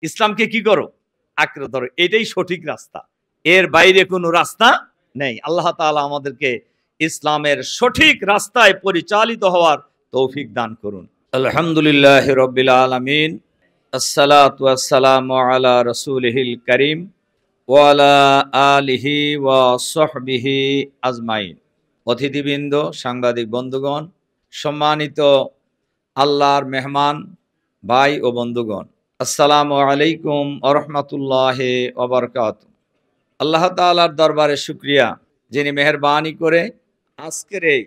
ইসলামকে কি করো? আঁকড়ে ধরো। এটাই সঠিক রাস্তা, এর বাইরে কোনো রাস্তা নেই। আল্লাহ তাআলা আমাদেরকে ইসলামের সঠিক রাস্তায় পরিচালিত হওয়ার তৌফিক দান করুন। আলহামদুলিল্লাহি রাব্বিল আলামিন, আসসালাতু ওয়াসসালামু আলা রাসূলিহিল কারীম ওয়া আলা আলিহি ওয়া সাহবিহি আজমাইন। অতিথিবৃন্দ, সাংবাদিক বন্ধুগণ, সম্মানিত আল্লাহর মেহমান ভাই ও বন্ধুগণ, আসসালামু আলাইকুম ওয়া রাহমাতুল্লাহি ওয়া বারাকাতুহু। আল্লাহ তাআলার দরবারে শুকরিয়া, যিনি মেহেরবানি করে আজকের এই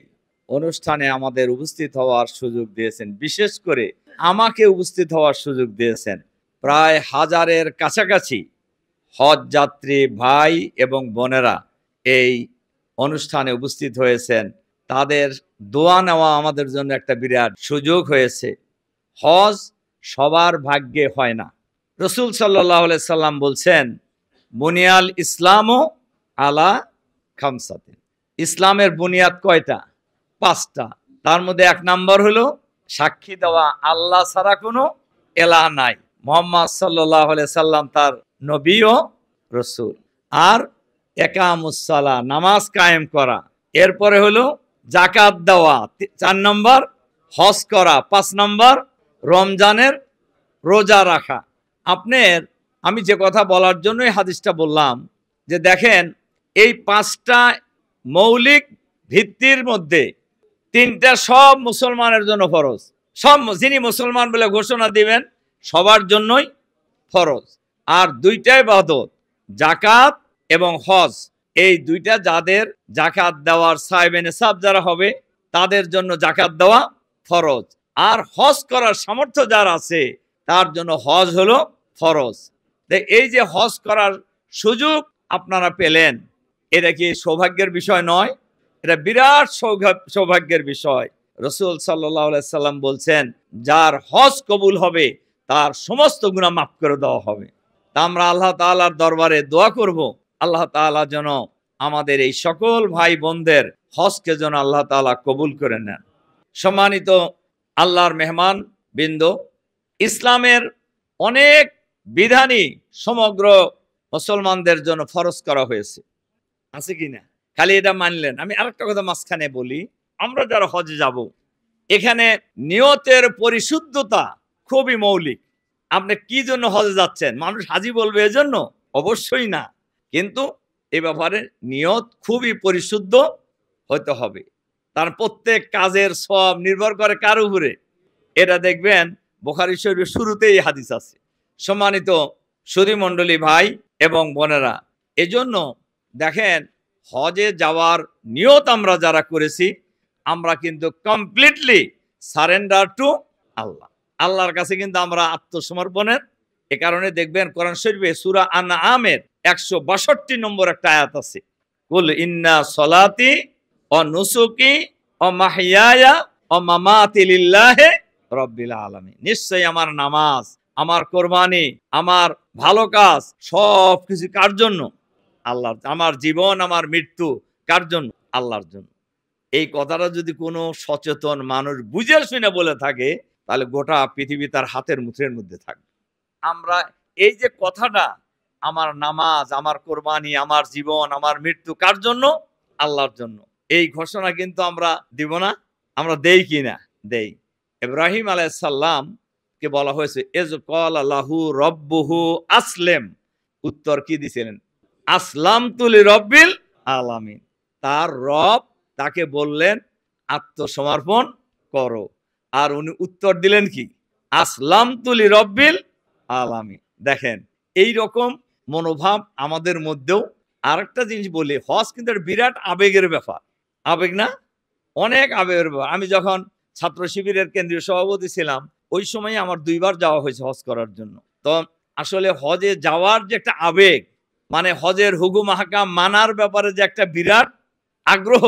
অনুষ্ঠানে আমাদের উপস্থিত হওয়ার সুযোগ দিয়েছেন, বিশেষ করে আমাকে উপস্থিত হওয়ার সুযোগ দিয়েছেন। প্রায় হাজারের কাছাকাছি হজ যাত্রী ভাই এবং বোনেরা এই অনুষ্ঠানে উপস্থিত হয়েছেন। তাদের দোয়া নেওয়া আমাদের জন্য একটা বিরাট সুযোগ হয়েছে। হজ সবার ভাগ্যে হয় না। রাসূল সাল্লাল্লাহু আলাইহি সাল্লাম বলছেন, বুনিয়াল ইসলামও আলা খামসাতিন। ইসলামের বুনিয়াদ কয়টা? 5টা। তার মধ্যে 1 নাম্বার হলো সাক্ষী দেওয়া আল্লাহ ছাড়া কোনো এলাহ নাই, মুহাম্মদ সাল্লাল্লাহু আলাইহি সাল্লাম তার নবী ও রাসূল। আর একামুস সালাহ, নামাজ কায়েম করা। এরপরে হলো যাকাত দেওয়া 4 নম্বর, হজ করা 5 নম্বর, রমজানের রোজা রাখা। আমি যে কথা বলার জন্যই হাদিসটা বললাম, যে দেখেন এই 5টা মৌলিক ভিত্তির মধ্যে 3টা সব মুসলমানের জন্য ফরজ। সব যিনি মুসলমান বলে ঘোষণা দিবেন সবার জন্যই ফরজ। আর 2টাই ইবাদত, যাকাত এবং হজ। এই 2টা যাদের যাকাত দেওয়ার সাহেবে নেসাব যারা হবে তাদের জন্য যাকাত দেওয়া ফরজ। আর হজ করার সামর্থ্য যার আছে তার জন্য হজ হলো ফরজ। এই যে হজ করার সুযোগ আপনারা পেলেন, এটা কি সৌভাগ্যের বিষয় নয়? এটা বিরাট সৌভাগ্যের বিষয়। রাসূল সাল্লাল্লাহু আলাইহি সাল্লাম বলছেন, যার হজ কবুল হবে তার সমস্ত গুনাহ মাফ করে দেওয়া হবে। তা আমরা আল্লাহ তাআলার দরবারে দোয়া করব, আল্লাহ তাআলা যেন আমাদের এই সকল ভাই বোনদের হজকে যেন আল্লাহ তাআলা কবুল করে নেন। সম্মানিত আল্লাহর মেহমান বৃন্দ, ইসলামের অনেক বিধানই সমগ্র মুসলমানদের জন্য ফরজ করা হয়েছে, আছে কি না? খালি এটা মানলেন। আমি আরেকটা কথা মাঝখানে বলি, আমরা যারা হজে যাব, এখানে নিয়তের পরিশুদ্ধতা খুবই মৌলিক। আপনি কি জন্য হজে যাচ্ছেন? মানুষ হাজি বলবে এজন্য? অবশ্যই না। কিন্তু এ ব্যাপারে নিয়ত খুবই পরিশুদ্ধ হতে হবে। তার প্রত্যেক কাজের সব নির্ভর করে কার উপরে? এটা দেখবেন বুখারী শরীফের শুরুতেই হাদিস আছে। সম্মানিত সুধী মণ্ডলী ভাই এবং বোনেরা, এজন্য দেখেন হজে যাওয়ার নিয়ত আমরা যারা করেছি, আমরা কিন্তু কমপ্লিটলি সারেন্ডার টু আল্লাহ। আল্লাহর কাছে কিন্তু আমরা আত্মসমর্পণের। এ কারণে দেখবেন কোরআন শরীফে সূরা আনআমের 162 নম্বর একটা আয়াত আছে, কুল ইন্না সলাতি ওয়া নুসুকি ওয়া মাহইয়ায়া ওয়া মামাতি লিল্লাহি রাব্বিল আলামিন। নিশ্চয়ই আমার নামাজ, আমার কোরবানি, আমার ভালো কাজ সব কিছু কার জন্য? আল্লাহর। আমার জীবন, আমার মৃত্যু কার জন্য? আল্লাহর জন্য। এই কথাটা যদি কোনো সচেতন মানুষ বুঝে শুনে বলে থাকে, তাহলে গোটা পৃথিবী তার হাতের মুঠের মধ্যে থাকবে। আমরা এই যে কথাটা, আমার নামাজ, আমার কোরবানি, আমার জীবন, আমার মৃত্যু কার জন্য? আল্লাহর জন্য, এই ঘোষণা কিন্তু আমরা দিব না? আমরা দেই কি না? দেই। ইব্রাহিম আলাইহিস সালাম কে বলা হয়েছে ইজ ক্বালা লাহু রাব্বুহু আসলিম। উত্তর কি দিয়েছিলেন? আসলামতু লিরাব্বিল আলামিন। তার রব তাকে বললেন আত্মসমর্পণ করো, আর উনি উত্তর দিলেন কি? আসলামতু লিরাব্বিল আলামিন। দেখেন এই রকম মনোভাব আমাদের মধ্যেও। আরেকটা জিনিস বলি, হজ কিন্তু একটা বিরাট আবেগের ব্যাপার। আবেগ না? অনেক আবেগের ব্যাপার। আমি যখন ছাত্র শিবিরের কেন্দ্রীয় সভাপতি ছিলাম, ওই সময় আমার 2 বার যাওয়া হয়েছে হজ করার জন্য। তো আসলে হজে যাওয়ার যে একটা আবেগ, মানে হজের হুকুম আহকাম মানার ব্যাপারে যে একটা বিরাট আগ্রহ,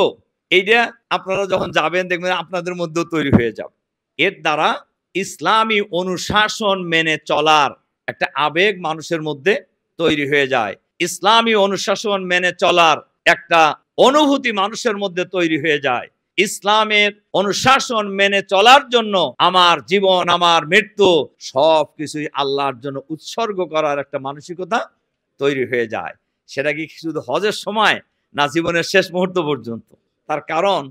এইটা আপনারা যখন যাবেন দেখবেন আপনাদের মধ্যেও তৈরি হয়ে যাবে। এর দ্বারা ইসলামী অনুশাসন মেনে চলার একটা আবেগ মানুষের মধ্যে তৈরি হয়ে যায়। ইসলামী অনুশাসন মেনে চলার একটা অনুভূতি মানুষের মধ্যে তৈরি হয়ে যায়। ইসলামের অনুশাসন মেনে চলার জন্য আমার জীবন, আমার মৃত্যু সবকিছুই আল্লাহর জন্য উৎসর্গ করার একটা মানসিকতা তৈরি হয়ে যায়। সেটা কি শুধু হজের সময়, না জীবনের শেষ মুহূর্ত পর্যন্ত? তার কারণ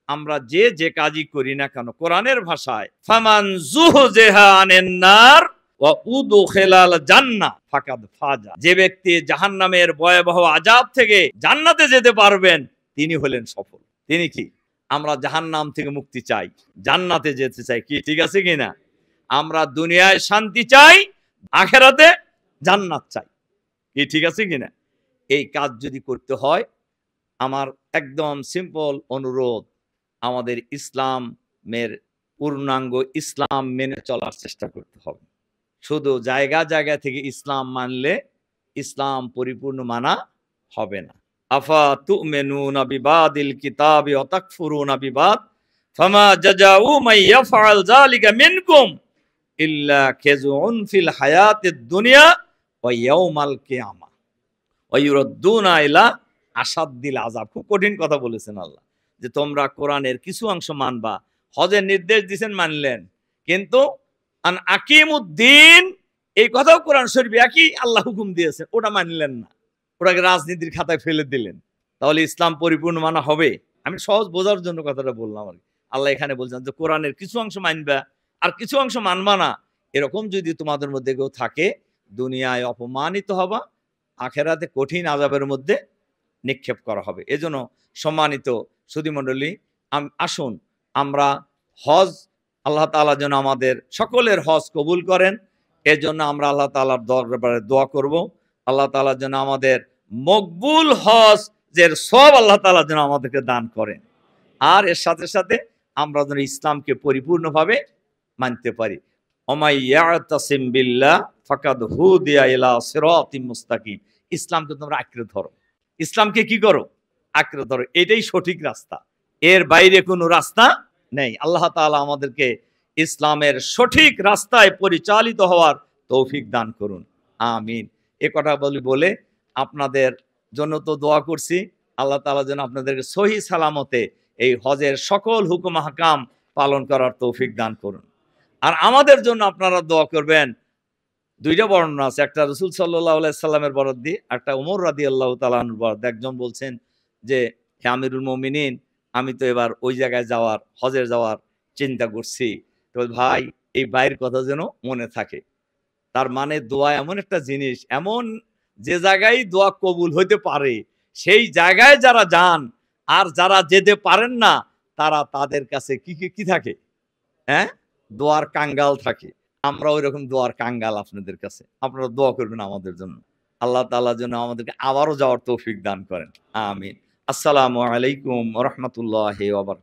আমরা যে কাজই করি না কেন, কোরআনের ভাষায় ফামান যুহজিহা আনিন নার ওয়া উদখিলাল জান্নাহ ফাকাদ ফাজা, যে ব্যক্তি জাহান্নামের ভয়াবহ আযাব থেকে জান্নাতে যেতে পারবেন তিনি হলেন সফল। তিনি কি? আমরা জাহান্নাম থেকে মুক্তি চাই, জান্নাতে যেতে চাই, কি ঠিক আছে কিনা? আমরা দুনিয়ায় শান্তি চাই, আখিরাতে জান্নাত চাই, কি ঠিক আছে কিনা? এই কাজ যদি করতে হয়, আমার একদম সিম্পল অনুরোধ, আমাদের ইসলামের পূর্ণাঙ্গ ইসলাম মেনে চলার চেষ্টা করতে হবে। শুধু জায়গা জায়গা থেকে ইসলাম মানলে ইসলাম পরিপূর্ণ মানা হবে না। আফা তুমিনুনা বিবাদিল কিতাবি ওয়া তাকফুরুনা বিবাদ ফামা জাযাউ মান ইয়াফআল যালিকা মিনকুম ইল্লা খিজউন ফিল হায়াতিদ দুনিয়া ওয়া ইয়াউমাল কিয়ামা ওয়া ইউরাদ্দুনা ইলা আসাদ্দিল আযাব। খুব কঠিন কথা বলেছেন আল্লাহ, যে তোমরা কোরআনের কিছু অংশ মানবা, হজের নির্দেশ দিয়েছেন মানলেন, কিন্তু আন আকিমুদ্দিন এই কথাও কোরআন শরীফে একই আল্লাহ হুকুম দিয়েছেন, ওটা মানলেন না, ওটাকে রাজনীতির খাতায় ফেলে দিলেন, তাহলে ইসলাম পরিপূর্ণ মানা হবে? আমি সহজ বোঝার জন্য কথাটা বললাম আর কি। আল্লাহ এখানে বলছেন যে কোরআনের কিছু অংশ মানবা আর কিছু অংশ মানবা না, এরকম যদি তোমাদের মধ্যে কেউ থাকে, দুনিয়ায় অপমানিত হবা, আখেরাতে কঠিন আযাবের মধ্যে নিক্ষেপ করা হবে। এজন্য সম্মানিত সুধীমণ্ডলী, আসুন আমরা হজ, আল্লাহ তাআলা যেন আমাদের সকলের হজ কবুল করেন, এর জন্য আমরা আল্লাহ তাআলার দরবারে দোয়া করব। আল্লাহ তাআলা যেন আমাদের মকবুল হজের সব আল্লাহ তাআলা যেন আমাদেরকে দান করেন, আর এর সাথে সাথে আমরা যেন ইসলামকে পরিপূর্ণভাবে মানতে পারি। ওমাই ইয়াতাসিম বিল্লাহ ফাকাদ হুদিয়া ইলা সিরাতিম মুস্তাকিম। ইসলামকে তোমরা আঁকড়ে ধরো, ইসলামকে কি করো? আঁকড়ে ধরো, এটাই সঠিক রাস্তা, এর বাইরে কোনো রাস্তা নেই। আল্লাহ তাআলা আমাদেরকে ইসলামের সঠিক রাস্তায় পরিচালিত হওয়ার তৌফিক দান করুন, আমিন। এ কথা বলে আপনাদের জন্য তো দোয়া করছি, আল্লাহ তাআলা যেন আপনাদেরকে সহি সালামতে এই হজের সকল হুকুম আহকাম পালন করার তৌফিক দান করুন। আর আমাদের জন্য আপনারা দোয়া করবেন। দুইটা বর্ণনা আছে, একটা রাসূল সাল্লাল্লাহু আলাইহি সাল্লামের বরাত দিয়ে, একটা ওমর রাদিয়াল্লাহু তাআলা আনহুর বরাত। একজন বলছেন যে, হে আমিরুল মুমিনিন, আমি তো এবার ওই জায়গায় যাওয়ার, হজের যাওয়ার চিন্তা করছি। তো ভাই, এই ভাইয়ের কথা যেন মনে থাকে। তার মানে দোয়া এমন একটা জিনিস, এমন যে জায়গায় দোয়া কবুল হইতে পারে সেই জায়গায় যারা যান, আর যারা যেতে পারেন না তারা তাদের কাছে কি থাকে? হ্যাঁ, দোয়ার কাঙ্গাল থাকে। আমরা ওই রকম দোয়ার কাঙ্গাল আপনাদের কাছে। আপনারা দোয়া করবেন আমাদের জন্য, আল্লাহ তাআলা যেন আমাদেরকে আবারও যাওয়ার তৌফিক দান করেন, আমিন। আসসালামু আলাইকুম ওয়া রাহমাতুল্লাহি ওয়া বারাকাতুহু।